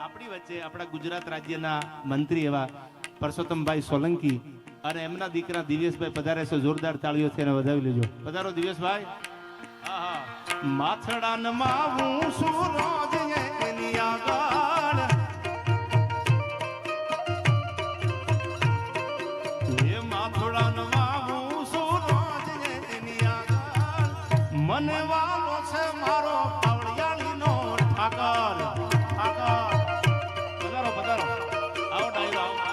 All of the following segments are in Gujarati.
આપણી વચ્ચે આપણા ગુજરાત રાજ્યના મંત્રી એવા પરસોત્તમભાઈ સોલંકી અને એમના દીકરા દિવ્યેશભાઈ પધારે છે. જોરદાર તાળીઓથી એને વધાવી લેજો. પધારો દિવ્યેશભાઈ. માથડાન માવું સૂરજ એની આગળ એ માથડાન માવું સૂરજ એની આગળ મને વાલો છે મારો પાવડિયાળીનો ઠાકર. પધારો પધારો. આવો ડાયરો આવો.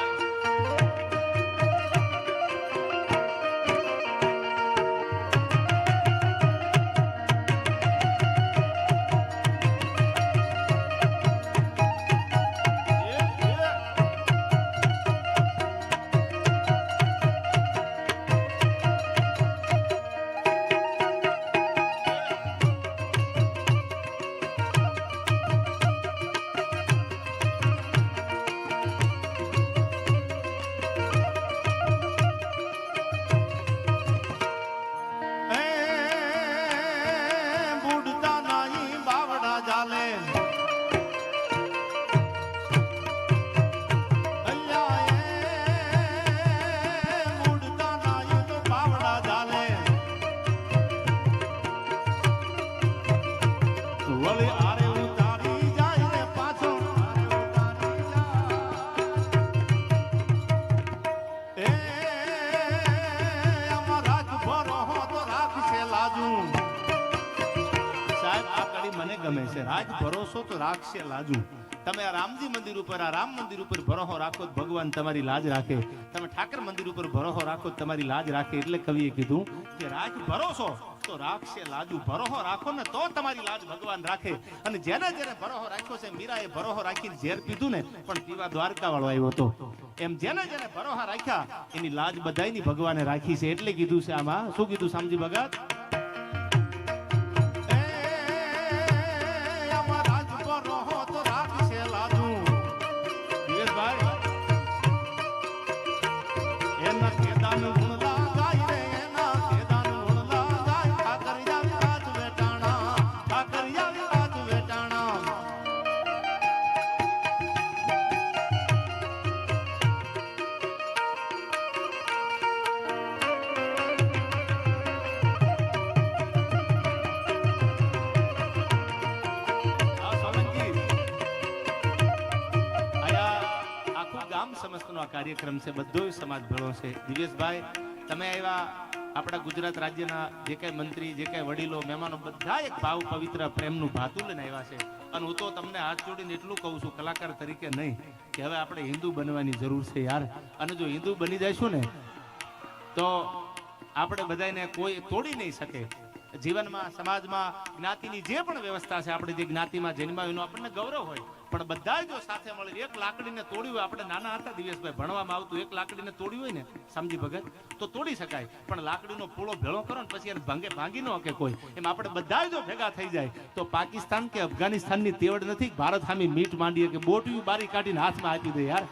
રાજ ભરોસો તો રાખશે લાજુ. તમે આ રામજી મંદિર ઉપર આ રામ મંદિર ઉપર ભરોસો રાખો તો ભગવાન તમારી લાજ રાખે. તમે ઠાકર મંદિર ઉપર ભરોસો રાખો તો તમારી લાજ રાખે. એટલે કવિએ કીધું કે રાજ ભરોસો તો રાખશે લાજુ. ભરોસો રાખો ને તો તમારી લાજ ભગવાન રાખે. અને જેને જેને ભરોસો રાખ્યો છે, મીરાએ ભરોસો રાખીને ઝેર પીધું ને પણ પીવા દ્વારકા વાળો આવ્યો હતો. એમ જેને જેને ભરોસો રાખ્યા એની લાજ બધાયની ભગવાને રાખી છે. એટલે કીધું છે આમાં. શું કીધું શામજી ભગત? કાર્યક્રમ છે, બધો સમાજ ભેળો છે. દિવ્યેશભાઈ, તમે આવ્યા આપણા ગુજરાત રાજ્યના જે કઈ મંત્રી, જે કઈ વડીલો, મહેમાનો બધા એક ભાવ પવિત્ર પ્રેમનું ભાતું લઈને આવ્યા છે. અને હું તો તમને હાથ જોડીને એટલું કહું છું, કલાકાર તરીકે નહીં, કે હવે આપણે હિન્દુ બનવાની જરૂર છે યાર. અને જો હિન્દુ બની જઈશું ને તો આપણે બધાને કોઈ તોડી નહીં શકે. જીવનમાં, સમાજમાં, જ્ઞાતિની જે પણ વ્યવસ્થા છે, આપણે જે જ્ઞાતિમાં જન્માયું એનું આપણને ગૌરવ હોય, પણ બધા જો સાથે મળી એક લાકડીને તોડ્યું હોય. આપણે નાના હતા દિવ્યેશભાઈ, ભણવામાં આવતું, એક લાકડીને તોડ્યું હોય ને શામજી ભગત તો તોડી શકાય, પણ લાકડીનો પૂળો ભેળો કરો ને પછી એને ભાંગી ન શકે કોઈ. એમ આપણે બધા જો ભેગા થઈ જાય તો પાકિસ્તાન કે અફઘાનિસ્તાનની તેવડ નથી ભારત સામે મીટ માંડીએ કે બોટિયું બારી કાઢીને હાથમાં આપી દે યાર.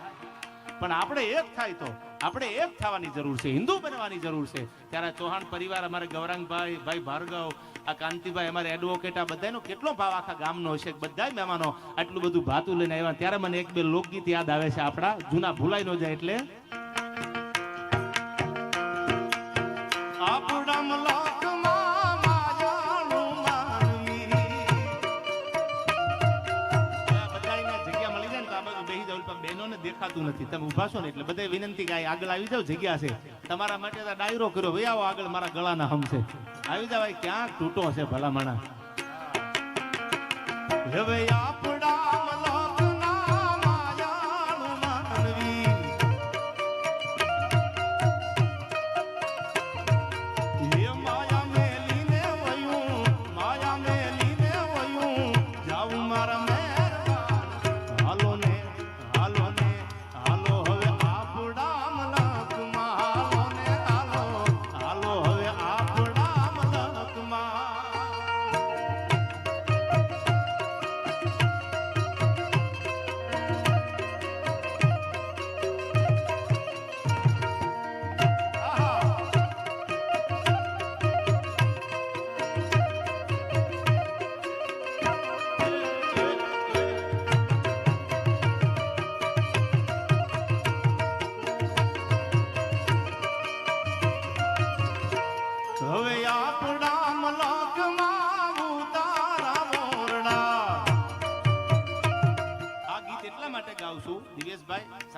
પણ આપણે એક થાય તો આપણે એક થવાની જરૂર છે, હિન્દુ બનવાની જરૂર છે. ત્યારે ચૌહાણ પરિવાર, અમારે ગૌરાંગભાઈ, ભાઈ ભાર્ગવ, આ કાંતિભાઈ, અમારે એડવોકેટ, આ બધાનો કેટલો ભાવ આખા ગામનો છે. બધા મહેમાનો આટલું બધું ભાતું લઈને આવ્યા. ત્યારે મને એક બે લોકગીત યાદ આવે છે, આપણા જૂના ભૂલાઈ ન જાય એટલે. દેખાતું નથી, તમે ઉભા છો ને એટલે બધા વિનંતી કે આગળ આવી જાવ, જગ્યા છે તમારા માટે. ડાયરો કર્યો, ભાઈ આવો આગળ, મારા ગળાના હમ છે, આવી જાવ. ક્યાંક તૂટો છે ભલામણા. હવે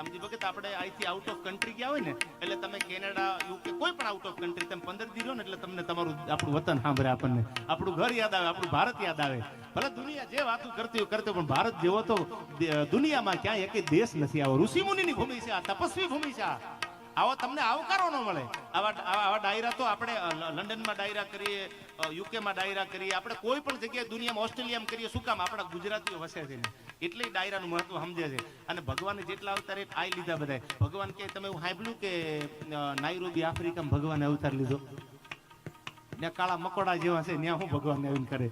સમજી ભગત આપણે અહીંથી આઉટ ઓફ કન્ટ્રી ગયા હોય ને એટલે તમે કેનેડા યુકે કોઈ પણ આઉટ ઓફ કન્ટ્રી તમે 15 દી રહો ને એટલે તમને તમારું આપણું વતન સાંભળે, આપણને આપણું ઘર યાદ આવે, આપણું ભારત યાદ આવે. ભલે દુનિયા જે વાતું કરતી હોય કરતી, પણ ભારત જેવો તો દુનિયામાં ક્યાંય એક દેશ નથી. આવો ઋષિ મુનિની ભૂમિ છે, આ તપસ્વી ભૂમિ છે. આવો તમને આવકારો ન મળે. આવા ડાયરા તો આપણે લંડનમાં ડાયરા કરીએ, યુકેમાં ડાયરા કરીએ, આપણે કોઈ પણ જગ્યાએ દુનિયામાં ઓસ્ટ્રેલિયામાં કરીએ. શું કામ? આપણા ગુજરાતીઓ વસે છે એટલે ડાયરાનું મહત્વ સમજે છે. અને ભગવાને જેટલા અવતાર આઈ લીધા બધા. ભગવાન કે તમે એવું સાંભળ્યું કે નાઈરોબી આફ્રિકામાં ભગવાને અવતાર લીધો? ત્યાં કાળા મકોડા જેવા છે, ત્યાં હું ભગવાન એમ કરે.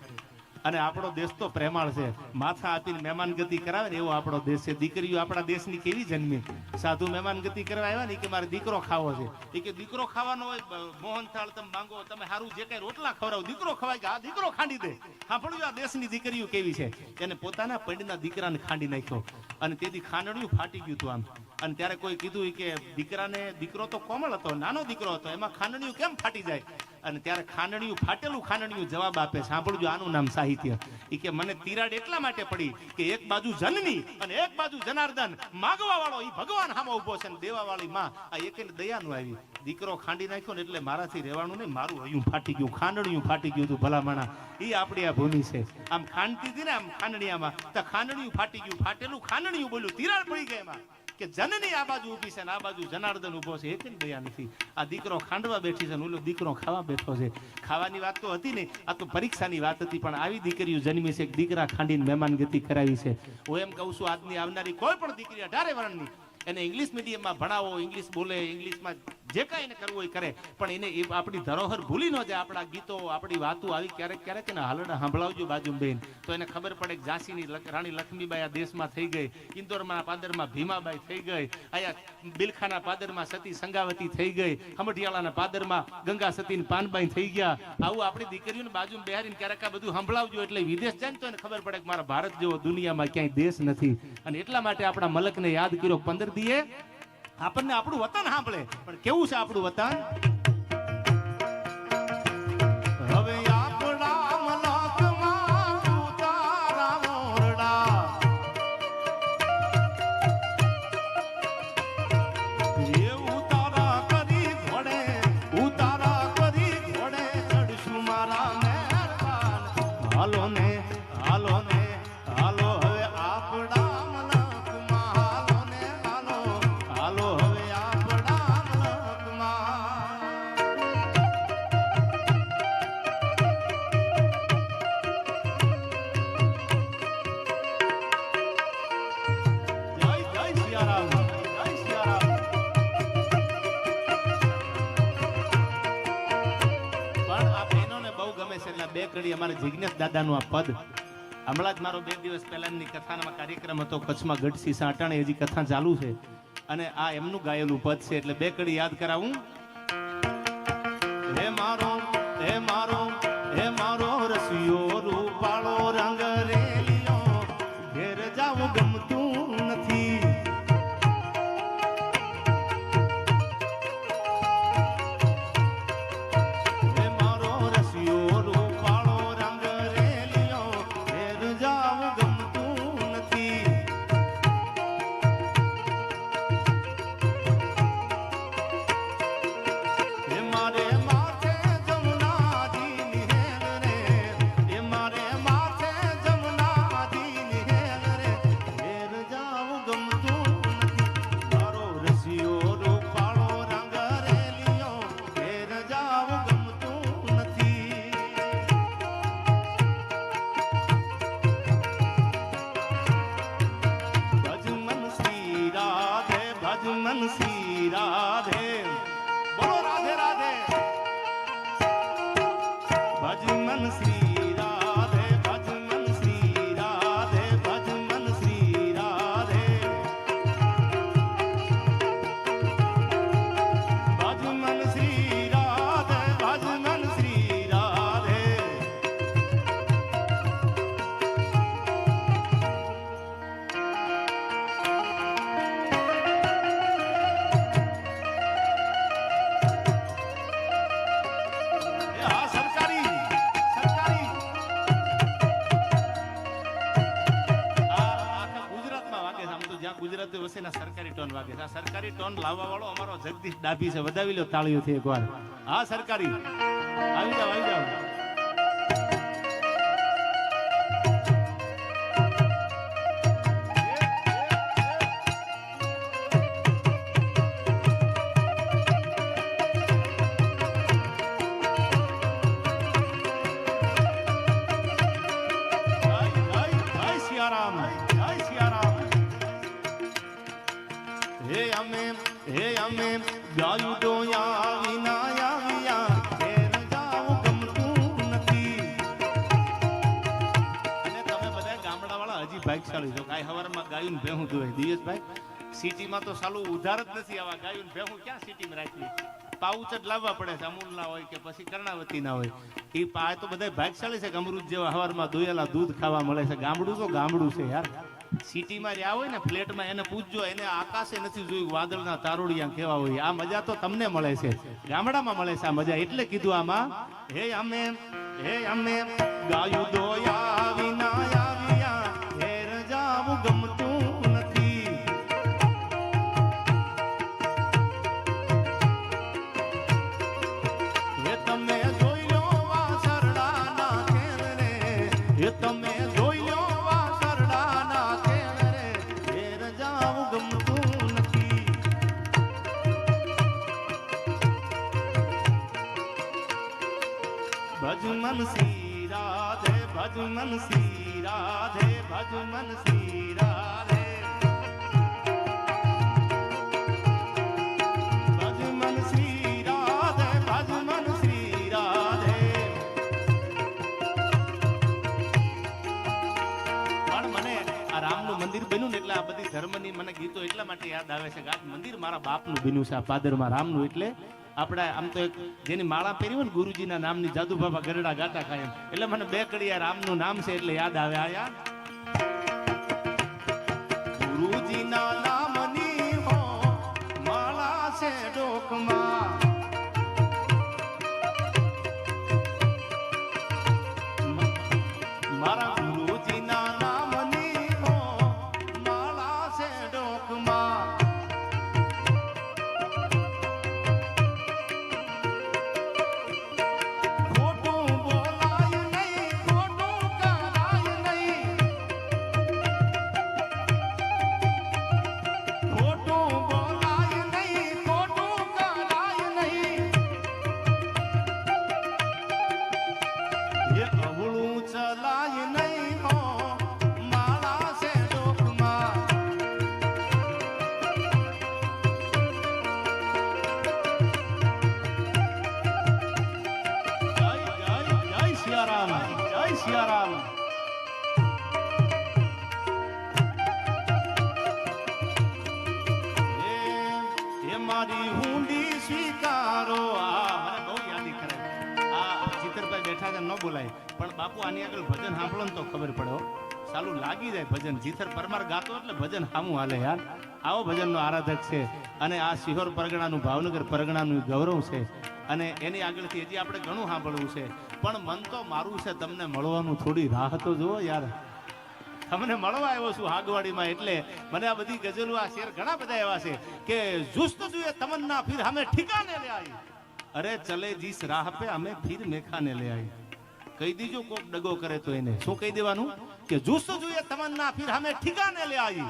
અને આપણો દેશ તો પ્રેમાળ છે, માથા આપીને મહેમાન ગતિ કરાવે ને એવો આપણો દેશ છે. દીકરીઓ આપણા દેશની કેવી જન્મી, સાધુ મહેમાન ગતિ કરવા આવ્યા ને કે મારે દીકરો ખાવો છે. એ કે દીકરો ખાવાનો હોય, મોહનથાળ તમે માંગો, તમે સારું જે કઈ રોટલા ખવડાવો, દીકરો ખવાય કે આ દીકરો ખાંડી દે. સાંભળ્યું આ દેશની દીકરીઓ કેવી છે. એને પોતાના પૈડના દીકરાને ખાંડી નાખ્યો અને તેથી ખાંડણિયું ફાટી ગયું હતું આમ. અને ત્યારે કોઈ કીધું કે દીકરાને, દીકરો તો કોમળ હતો, નાનો દીકરો હતો, એમાં ખાંડણિયું કેમ ફાટી જાય? અને ત્યારે ખાંડણિયું, ફાટેલું ખાંડણિયું જવાબ આપે. સાંભળજો આનું નામ સાહિત્ય. એ કે મને તિરાડ એટલા માટે પડી કે એક બાજુ જનની અને એક બાજુ જનાર્દન, માગવા વાળો ઈ ભગવાન સામે ઉભો છે ને દેવા વાળી માં આ એકેને દયા નું આવી. દીકરો ખાંડી નાખ્યો ને એટલે મારાથી રહેવાનું નહીં, મારું હૈયું ફાટી ગયું, ખાંડણિયું ફાટી ગયું હતું. ભલામણા એ આપણી આ ભૂમિ છે. આમ ખાંડતી હતી ને આમ ખાંડણિયામાં, તો ખાંડણિયું ફાટી ગયું, ફાટેલું ખાંડણિયું બોલ્યું, તિરાડ પડી ગઈ એમાં કે જનની આ બાજુ ઊભી છે ને આ બાજુ જનાર્દન ઊભો છે. એક દયા નથી. આ દીકરો ખાંડવા બેઠી છે ને ઓલો દીકરો ખાવા બેઠો છે. ખાવાની વાત તો હતી નહીં, આ તો પરીક્ષાની વાત હતી. પણ આવી દીકરીઓ જન્મી છે, દીકરા ખાંડીને મહેમાન ગતિ કરાવી છે. હું એમ કહું છું, આજની આવનારી કોઈ પણ દીકરી 18 વર્ષની એને ઇંગ્લિશ મીડિયમમાં ભણાવો, ઇંગ્લિશ બોલે, ઇંગ્લિશમાં જે કાંઈ એને કરવું હોય કરે, પણ એને આપણી ધરોહર ભૂલી ન જાય. આપણા ગીતો, આપણી વાતો આવી ક્યારેક ક્યારેક એને હાલડા સાંભળાવજો બાજુમાં બેન, તો એને ખબર પડે કે ઝાંસીની રાણી લક્ષ્મીબાઈ આ દેશમાં થઈ ગઈ, ઇન્દોરમાં પાદરમાં ભીમાબાઈ થઈ ગઈ, અહીંયા બિલખાના પાદરમાં સતી સંગાવતી થઈ ગઈ, હમઢિયાળાના પાદરમાં ગંગા સતી પાનબાઈ થઈ ગયા. આવું આપણી દીકરીઓને બાજુમાં બેહારીને ક્યારેક આ બધું સંભળાવજો, એટલે વિદેશ જાય ને તો એને ખબર પડે કે મારા ભારત જેવો દુનિયામાં ક્યાંય દેશ નથી. અને એટલા માટે આપણા મલકને યાદ કર્યો. 15 દીએ આપણને આપણું વતન સાંભળે, પણ કેવું છે આપણું વતન? હવે આપણા મલકમાં ઉતારા મોરડા, એ ઉતારા કરી ઘોડે, ઉતારા કરી ઘોડે ચડશું મારા મહેરબાન. હાલો ને, હાલો ને, હાલો હવે આપણા બે કડી અમારે જિજ્ઞેશ દાદાનું આ પદ. હમણાં જ મારો 2 દિવસ પહેલાની કથાનો કાર્યક્રમ હતો કચ્છમાં, ગઢસી સાટાણે, હજી કથા ચાલુ છે અને આ એમનું ગાયેલું પદ છે, એટલે 2 કડી યાદ કરાવું. હે મારો, હે મારો, હે મારો રસિયો રૂપાળો રંગ રેલિયો, ઘેર જાવું ગમતું નથી. બધું વસેના સરકારી ટોન વાગે છે. આ સરકારી ટોન લાવવા વાળો અમારો જગદીશ ડાભી છે. વધાવી લો તાળીઓથી એકવાર. હા સરકારી આવી જાવ આવી જાવ. ગાયું ડોયા વિના આવ્યા ઘેર જાવું ગમતું નથી. અને તમે બધા ગામડાવાળા હજી ભાગશાળી છો. કાંઈ હવારમાં ગાયું ને ભેહું દોય દિયેશભાઈ. સિટીમાં તો સાલું ઉધાર જ નથી. આવા ગાયું ને ભેહું ક્યાં સિટીમાં રાખી? પાઉચ જ લાવવા પડે છે. અમૂલ ના હોય કે પછી કર્ણાવતી ના હોય. એ પા તો બધા ભાગશાળી છે કે અમૃત જેવા હવારમાં દોયેલા દૂધ ખાવા મળે છે. ગામડું તો ગામડું છે યાર. સિટીમાં રહ્યા હોય ને ફ્લેટમાં એને પૂછજો, એને આકાશે નથી જોયું વાદળના તારોડિયા કેવા હોય. આ મજા તો તમને મળે છે, ગામડામાં મળે છે આ મજા. એટલે કીધું આમાં હે અમે ગાયું દોયા વિના આવ્યા ઘેર જાવું ગમતું નથી. હે તમે જોઈ લો વાસરડાના ખેલ રે, હે તમે જોઈ લો ભજમન શ્રી રાધે ભજમન શ્રી રાધે ભજમન શ્રી રાધે ભજમન શ્રી રાધે ભજમન શ્રી રાધે. પણ મને આ રામનું મંદિર બન્યું ને એટલે આ બધી ધર્મની મને ગીતો એટલા માટે યાદ આવે છે કે આ મંદિર મારા બાપનું બન્યું છે. આ પાદરમાં રામનું એટલે આપણે આમ તો એક જેની માળા પહેરી હોય ને ગુરુજીના નામની જાદુ બાબા ગરડા ગાતા કાયમ. એટલે મને બે કડિયા રામનું નામ છે એટલે યાદ આવે. આયા ગુરુજીના નામની હો માળા છે ડોકમાં, મારા ગુરુજીના નામની હો માળા છે ડોકમાં. મારી હુંડી સ્વીકારો. મને બહુ યાદી કરે. આ ચિત્રભાઈ બેઠા છે ન બોલાય પણ બાપુ આની આગળ ભજન સાંભળો ને તો ખબર પડે. સાલું લાગી જાય ભજન. જીથર પરમાર ગાતો એટલે ભજન સામું હાલે યાર. આવો ભજનનો આરાધક છે અને આ સિહોર પરગણાનું ભાવનગર પરગણાનું ગૌરવ છે. અને એની આગળથી હજી આપણે ઘણું સાંભળવું છે. પણ મન તો મારું છે તમને મળવાનું. થોડી રાહ તો જુઓ યાર. તમને મળવા આવ્યો છું આગવાડીમાં એટલે મને આ બધી ગઝલો આ શેર ઘણા બધા એવા છે કે જુસ્ત જોઈએ તમન્ના ફિર હમે ઠિકાને લે આઈ, અરે ચલે જીસ રાહ પે હમે ફિર મેખાને લે આઈ. કહી દીજો કોક ડગો કરે તો એને શું કહી દેવાનું કે જુસ્ત જોઈએ તમન્ના ફિર હમે ઠિકાને લે આઈ,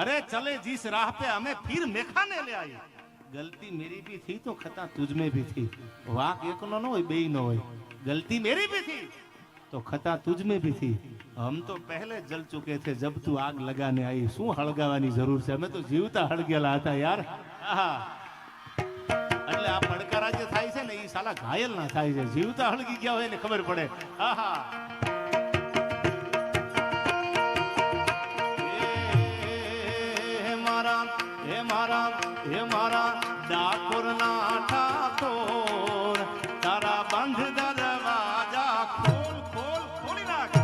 અરે ચલે જીસ રાહ पे हमें फिर मेखाने ले आई. गलती मेरी भी थी तो खता तुझ में भी थी. वाक एक नो न હોય બે નો હોય. गलती मेरी भी थी तो खता तुझ में भी थी. हम तो पहले जल चुके थे जब तू आग लगाने आई. શું હળગાવાની જરૂર છે? અમે તો જીવતા હળગેલા હતા યાર. એટલે આ પડકારા જે થાય છે ને એ સાલા ઘાયલ ના થાય છે. જીવતા હળગી ગયા હોય ને ખબર પડે. હે મારા ડાકોર ના ઠાકોર તારા બંધ દરવાજા ખોલ ખોલ ખોલી નાખ.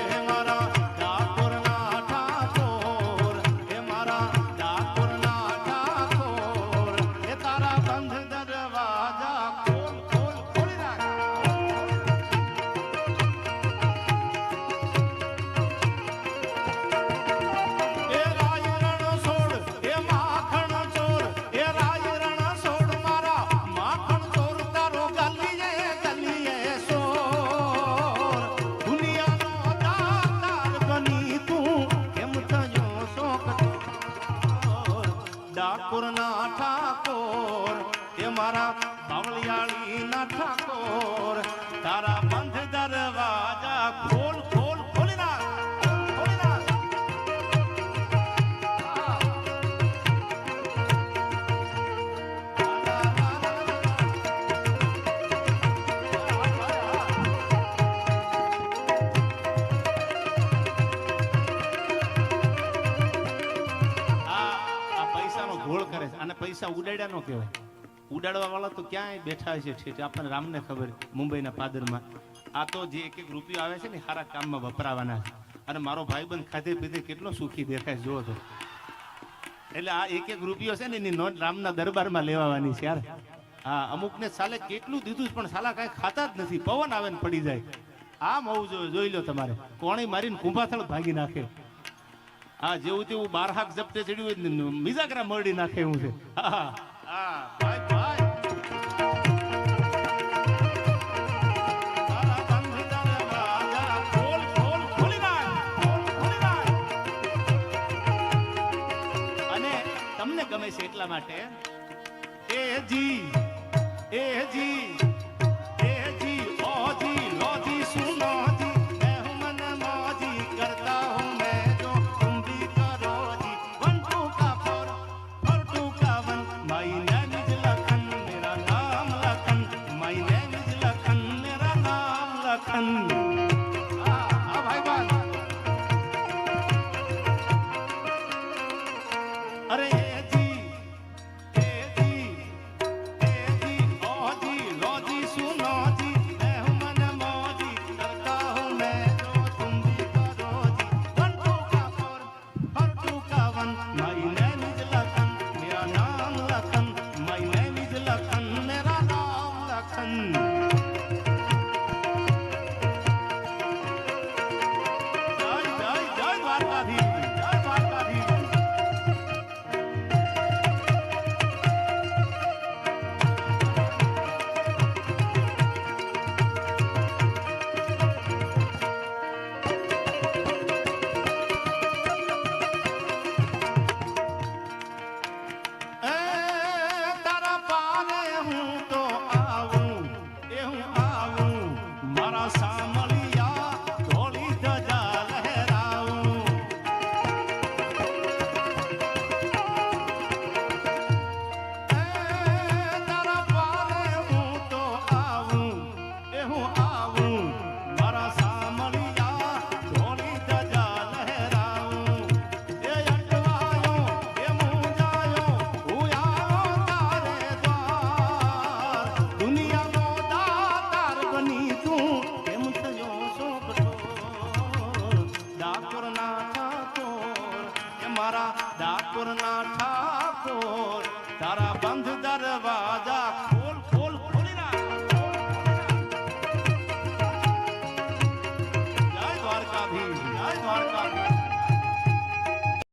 હે મારા ડાકોર ના ઠાકોર, હે મારા ડાકોર ના ઠાકોર એ તારા બંધ દરવાજા ખોલ ખોલ ખોલી નાખ. મારા બાવળિયાળી ના ઠાકોર તારા બંધ દરવાજા ખોલ ખોલ ખોલી નાખ ખોલી નાખ. ગોળ કરે છે અને પૈસા ઉડાડ્યા નો કહેવાય. ઉડાડવા વાળા તો ક્યાંય બેઠા છે ઠેઠ આપણને રામને ખબર મુંબઈના પાદરમાં. આ તો જે એક એક રૂપિયો આવે છે ને સારા કામમાં વપરાવાના છે. અને મારો ભાઈબંધ ખાધે પીધે કેટલો સુખી દેખાય જોવો તો. એટલે આ એક એક રૂપિયો છે ને એની નોટ રામના દરબારમાં લેવાની છે યાર. હા અમુકને સાલે કેટલું દીધું છે પણ સાલા કાંઈ ખાતા જ નથી. પવન આવે ને પડી જાય. આમ હોવું જોઈ લો તમારે. કોણી મારીને કુંભાથળ ભાગી નાખે. હા જેવું તેવું 12 હાક જપ્તે ચડ્યું મિજાગરા મરડી નાખે એવું છે. હા હા ભાઈ ભાઈ અને તમને ગમે છે એટલા માટે એ જી ઓજી લોજી સુનો હું